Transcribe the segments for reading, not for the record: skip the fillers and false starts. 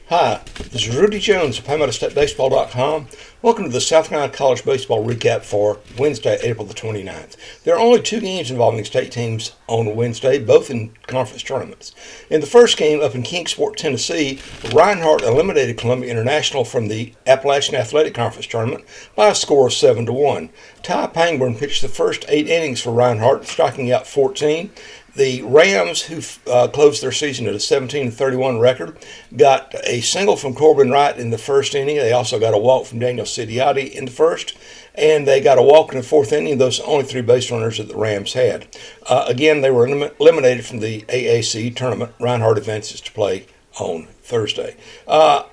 Hi, this is Rudy Jones of PalmettoStateBaseball.com. Welcome to the South Carolina College Baseball Recap for Wednesday, April the 29th. There are only two games involving state teams on Wednesday, both in conference tournaments. In the first game up in Kingsport, Tennessee, Reinhardt eliminated Columbia International from the Appalachian Athletic Conference Tournament by a score of 7-1. Ty Pangburn pitched the first 8 innings for Reinhardt, striking out 14. The Rams, who closed their season at a 17-31 record, got a single from Corbin Wright in the first inning. They also got a walk from Daniel Sidiotti in the first, and they got a walk in the fourth inning. Those are the only 3 base runners that the Rams had. Again, they were eliminated from the AAC Tournament. Reinhardt advances to play on Thursday.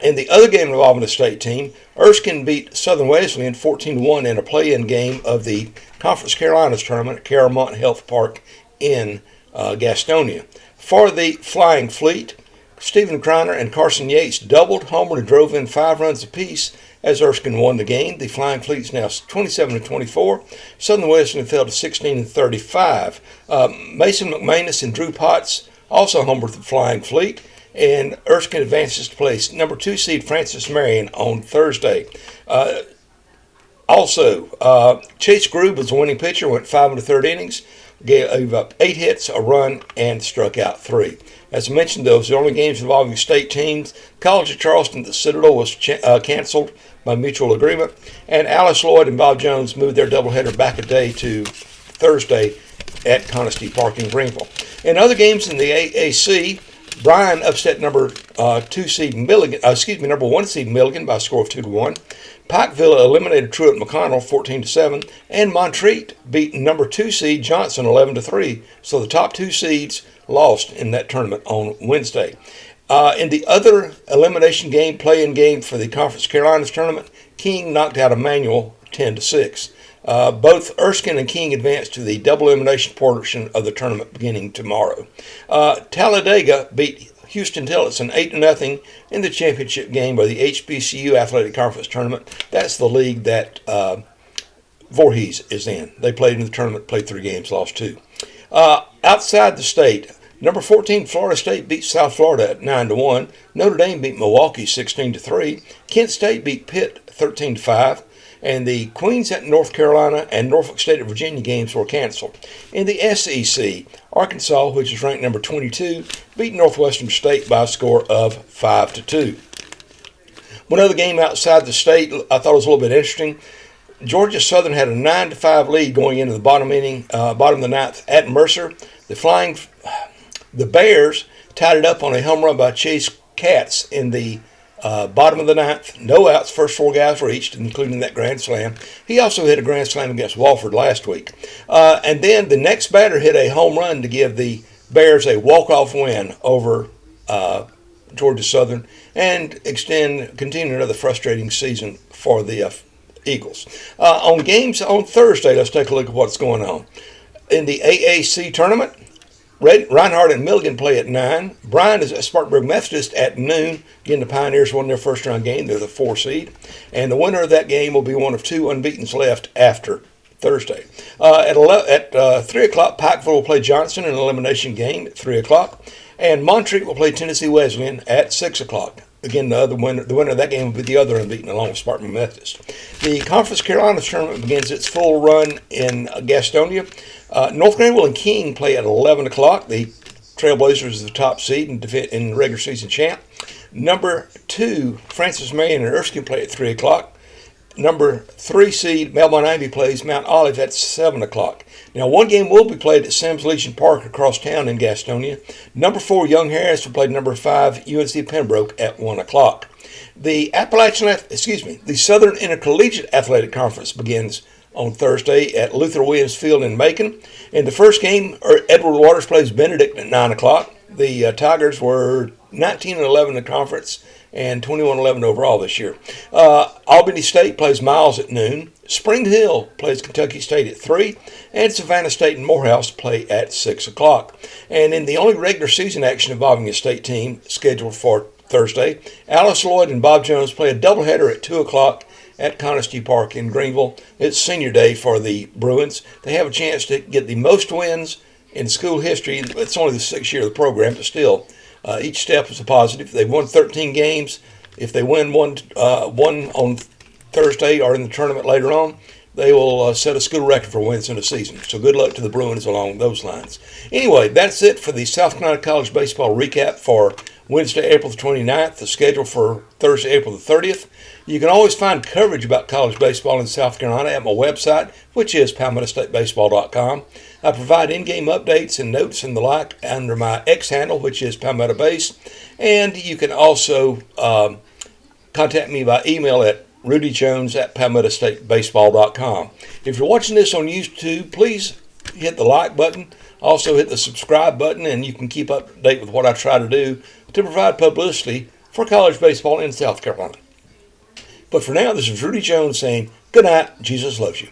In the other game involving the state team, Erskine beat Southern Wesleyan 14-1 in a play-in game of the Conference Carolinas Tournament at Caramont Health Park in Gastonia. For the Flying Fleet, Stephen Kreiner and Carson Yates doubled, homered, and drove in 5 runs apiece as Erskine won the game. The Flying Fleet is now 27-24. Southern Wesleyan fell to 16-35. Mason McManus and Drew Potts also homered the Flying Fleet, and Erskine advances to play number 2 seed Francis Marion on Thursday. Chase Grube was the winning pitcher, went 5 in the third innings, gave up 8 hits, a run, and struck out 3. As I mentioned, those are the only games involving state teams. College of Charleston, the Citadel, was canceled by mutual agreement, and Alice Lloyd and Bob Jones moved their doubleheader back a day to Thursday at Conisty Park in Greenville. In other games in the AAC, Bryan upset number 1 seed Milligan by a score of 2-1. Pikeville eliminated Truett McConnell 14-7, and Montreat beat number 2 seed Johnson 11-3. So the top 2 seeds lost in that tournament on Wednesday. In the other elimination game, play-in game for the Conference Carolinas Tournament, King knocked out Emmanuel 10-6. Both Erskine and King advanced to the double elimination portion of the tournament beginning tomorrow. Talladega beat Houston Tillotson 8-0 in the championship game of the HBCU Athletic Conference Tournament. That's the league that Voorhees is in. They played in the tournament, played 3 games, lost 2. Outside the state, number 14 Florida State beat South Florida at 9-1. Notre Dame beat Milwaukee 16-3. Kent State beat Pitt 13-5. And the Queens at North Carolina and Norfolk State at Virginia games were canceled. In the SEC, Arkansas, which is ranked number 22, beat Northwestern State by a score of 5-2. One other game outside the state I thought was a little bit interesting. Georgia Southern had a 9-5 lead going into the bottom of the 9th at Mercer. The Bears tied it up on a home run by Chase Katz in the bottom of the 9th, no outs, first 4 guys reached, including that grand slam. He also hit a grand slam against Wofford last week. And then the next batter hit a home run to give the Bears a walk-off win over Georgia Southern and continue another frustrating season for the Eagles. On games on Thursday, let's take a look at what's going on. In the AAC tournament, Reinhardt and Milligan play at 9. Bryan is at Spartanburg Methodist at noon. Again, the Pioneers won their first-round game. They're the 4 seed. And the winner of that game will be one of 2 unbeatens left after Thursday. At 3 o'clock, Pikeville will play Johnson in an elimination game at 3 o'clock. And Montreat will play Tennessee Wesleyan at 6 o'clock. Again, the winner of that game will be the other unbeaten along with Spartanburg Methodist. The Conference Carolinas Tournament begins its full run in Gastonia. North Greenville and King play at 11 o'clock. The Trailblazers is the top seed and regular season champ. Number 2, Francis Marion and Erskine play at 3 o'clock. Number 3 seed, Melbourne Ivy plays Mount Olive at 7 o'clock. Now, one game will be played at Sims Legion Park across town in Gastonia. Number 4, Young Harris will play number 5, UNC Pembroke at 1 o'clock. The Southern Intercollegiate Athletic Conference begins on Thursday at Luther Williams Field in Macon. In the first game, Edward Waters plays Benedict at 9 o'clock. The Tigers were 19-11 in the conference and 21-11 overall this year. Albany State plays Miles at noon. Spring Hill plays Kentucky State at 3. And Savannah State and Morehouse play at 6 o'clock. And in the only regular season action involving a state team scheduled for Thursday, Alice Lloyd and Bob Jones play a doubleheader at 2 o'clock at Conisty Park in Greenville. It's senior day for the Bruins. They have a chance to get the most wins in school history. It's only the 6th year of the program, but still, Each step is a positive. They've won 13 games. If they win one on Thursday or in the tournament later on, they will set a school record for wins in a season. So good luck to the Bruins along those lines. Anyway, that's it for the South Carolina College Baseball recap for Wednesday, April the 29th, the schedule for Thursday, April the 30th. You can always find coverage about college baseball in South Carolina at my website, which is PalmettoStateBaseball.com. I provide in-game updates and notes and the like under my X handle, which is Palmetto Base. And you can also contact me by email at RudyJones@PalmettoStateBaseball.com. If you're watching this on YouTube, please hit the like button. Also hit the subscribe button, and you can keep up to date with what I try to do to provide publicity for college baseball in South Carolina. But for now, this is Rudy Jones saying, good night, Jesus loves you.